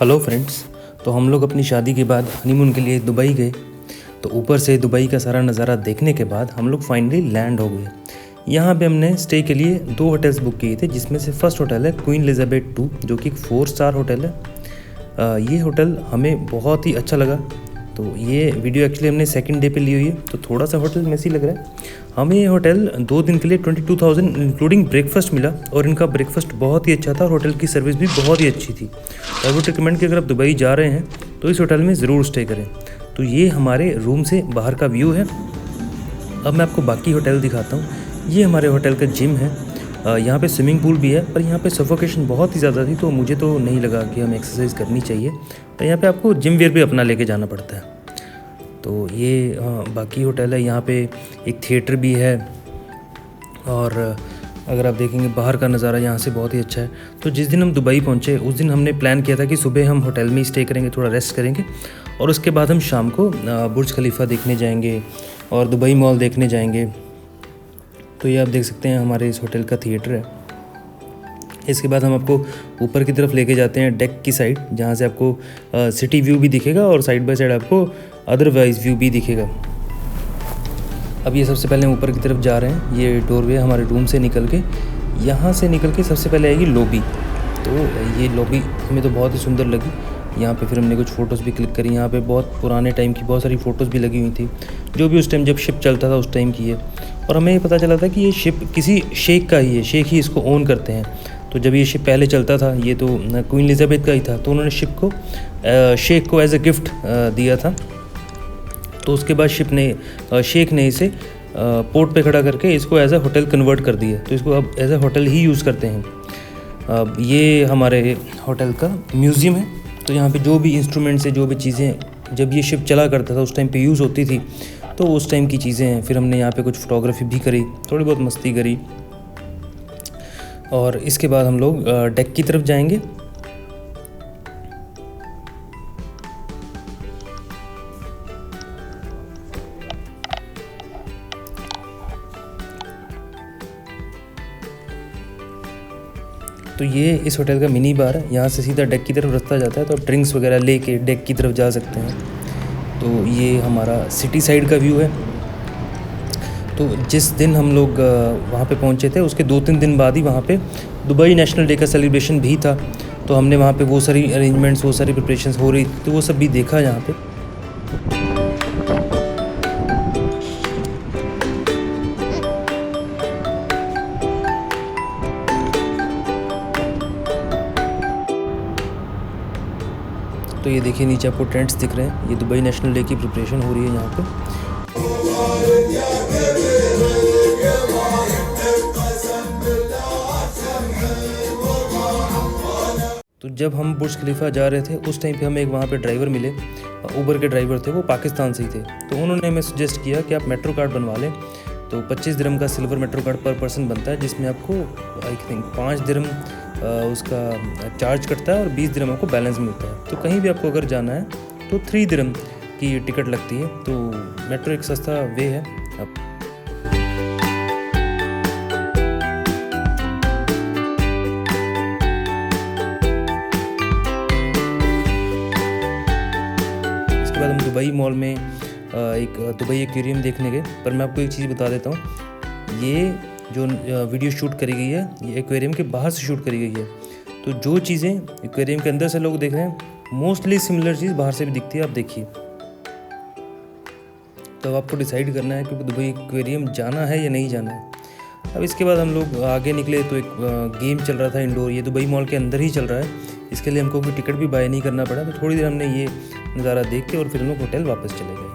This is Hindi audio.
Hello friends. तो हम लोग अपनी शादी के बाद हनीमून के लिए दुबई गए। तो ऊपर से दुबई का सारा नज़ारा देखने के बाद हम लोग फाइनली लैंड हो गए। यहाँ पे हमने स्टे के लिए 2 होटल्स बुक किए थे, जिसमें से फर्स्ट होटल है क्वीन एलिजाबेथ 2, जो कि एक 4 स्टार होटल है। ये होटल हमें बहुत ही अच्छा लगा। तो ये वीडियो एक्चुअली हमने सेकंड डे पे ली हुई है, तो थोड़ा सा होटल मेसी लग रहा है। हमें ये होटल 2 दिन के लिए 22,000 इंक्लूडिंग ब्रेकफास्ट मिला, और इनका ब्रेकफास्ट बहुत ही अच्छा था और होटल की सर्विस भी बहुत ही अच्छी थी। तो आई वुड रिकमेंड कि अगर आप दुबई जा रहे हैं तो इस होटल में ज़रूर स्टे करें। तो ये हमारे रूम से बाहर का व्यू है। अब मैं आपको बाकी होटल दिखाता हूँ। ये हमारे होटल का जिम है। यहाँ पे स्विमिंग पूल भी है, पर यहाँ पे सफोकेशन बहुत ही ज़्यादा थी, तो मुझे तो नहीं लगा कि हमें एक्सरसाइज करनी चाहिए। तो यहाँ पे आपको जिम वेयर भी अपना लेके जाना पड़ता है। तो ये बाकी होटल है। यहाँ पे एक थिएटर भी है, और अगर आप देखेंगे बाहर का नज़ारा यहाँ से बहुत ही अच्छा है। तो जिस दिन हम दुबई पहुँचे उस दिन हमने प्लान किया था कि सुबह हम होटल में ही स्टे करेंगे, थोड़ा रेस्ट करेंगे, और उसके बाद हम शाम को बुर्ज खलीफा देखने जाएंगे और दुबई मॉल देखने जाएंगे। तो ये आप देख सकते हैं हमारे इस होटल का थिएटर है। इसके बाद हम आपको ऊपर की तरफ लेके जाते हैं डेक की साइड, जहाँ से आपको सिटी व्यू भी दिखेगा और साइड बाय साइड आपको अदरवाइज व्यू भी दिखेगा। अब ये सबसे पहले हम ऊपर की तरफ जा रहे हैं। ये डोरवे हमारे रूम से निकल के, यहाँ से निकल के सबसे पहले आएगी लॉबी। तो ये लॉबी हमें तो बहुत ही सुंदर लगी। यहाँ पे फिर हमने कुछ फ़ोटोज़ भी क्लिक करी। यहाँ पे बहुत पुराने टाइम की बहुत सारी फ़ोटोज़ भी लगी हुई थी, जो भी उस टाइम जब शिप चलता था उस टाइम की है। और हमें ये पता चला था कि ये शिप किसी शेख का ही है, शेख ही इसको ओन करते हैं। तो जब ये शिप पहले चलता था, ये तो क्वीन एलिजाबेथ का ही था, तो उन्होंने शिप को शेख को एज ए गिफ्ट दिया था। तो उसके बाद शेख ने इसे पोर्ट पे खड़ा करके इसको एज ए होटल कन्वर्ट कर दिया। तो इसको अब एज ए होटल ही यूज़ करते हैं। अब ये हमारे होटल का म्यूज़ियम है। तो यहाँ पे जो भी इंस्ट्रूमेंट्स है, जो भी चीज़ें जब ये शिप चला करता था उस टाइम पे यूज़ होती थी, तो उस टाइम की चीज़ें हैं। फिर हमने यहाँ पे कुछ फ़ोटोग्राफी भी करी, थोड़ी बहुत मस्ती करी, और इसके बाद हम लोग डेक की तरफ जाएंगे। तो ये इस होटल का मिनी बार है। यहाँ से सीधा डेक की तरफ रास्ता जाता है, तो आप ड्रिंक्स वगैरह लेके डेक की तरफ जा सकते हैं। तो ये हमारा सिटी साइड का व्यू है। तो जिस दिन हम लोग वहाँ पे पहुँचे थे उसके 2-3 दिन बाद ही वहाँ पे दुबई नेशनल डे का सेलिब्रेशन भी था। तो हमने वहाँ पे वो सारी अरेंजमेंट्स, वो सारी प्रिपरेशंस हो रही थी, तो वो सब भी देखा यहाँ पे। तो ये देखिए नीचे आपको टेंट्स दिख रहे हैं। ये दुबई नेशनल डे की प्रिपरेशन हो रही है यहाँ पे। तो जब हम बुर्ज खलीफा जा रहे थे उस टाइम पे हमें एक वहाँ पे ड्राइवर मिले, उबर के ड्राइवर थे, वो पाकिस्तान से ही थे। तो उन्होंने हमें सजेस्ट किया कि आप मेट्रो कार्ड बनवा लें। तो 25 दिरहम का सिल्वर मेट्रो कार्ड पर पर्सन बनता है, जिसमें आपको आई थिंक 5 दिरहम उसका चार्ज कटता है और 20 दिरहम आपको बैलेंस मिलता है। तो कहीं भी आपको अगर जाना है तो 3 दिरहम की टिकट लगती है। तो मेट्रो एक सस्ता वे है। इसके बाद हम दुबई मॉल में एक दुबई एक्वेरियम देखने गए। पर मैं आपको एक चीज़ बता देता हूँ, ये जो वीडियो शूट करी गई है ये एक्वेरियम के बाहर से शूट करी गई है। तो जो चीज़ें एक्वेरियम के अंदर से लोग देख रहे हैं, मोस्टली सिमिलर चीज़ बाहर से भी दिखती है, आप देखिए। तो आपको डिसाइड करना है कि दुबई एक्वेरियम जाना है या नहीं जाना है। अब इसके बाद हम लोग आगे निकले तो एक गेम चल रहा था इंडोर। ये दुबई मॉल के अंदर ही चल रहा है। इसके लिए हमको कोई टिकट भी बाय नहीं करना पड़ा। तो थोड़ी देर हमने ये नज़ारा देख के और फिर हम लोग होटल वापस चले गए।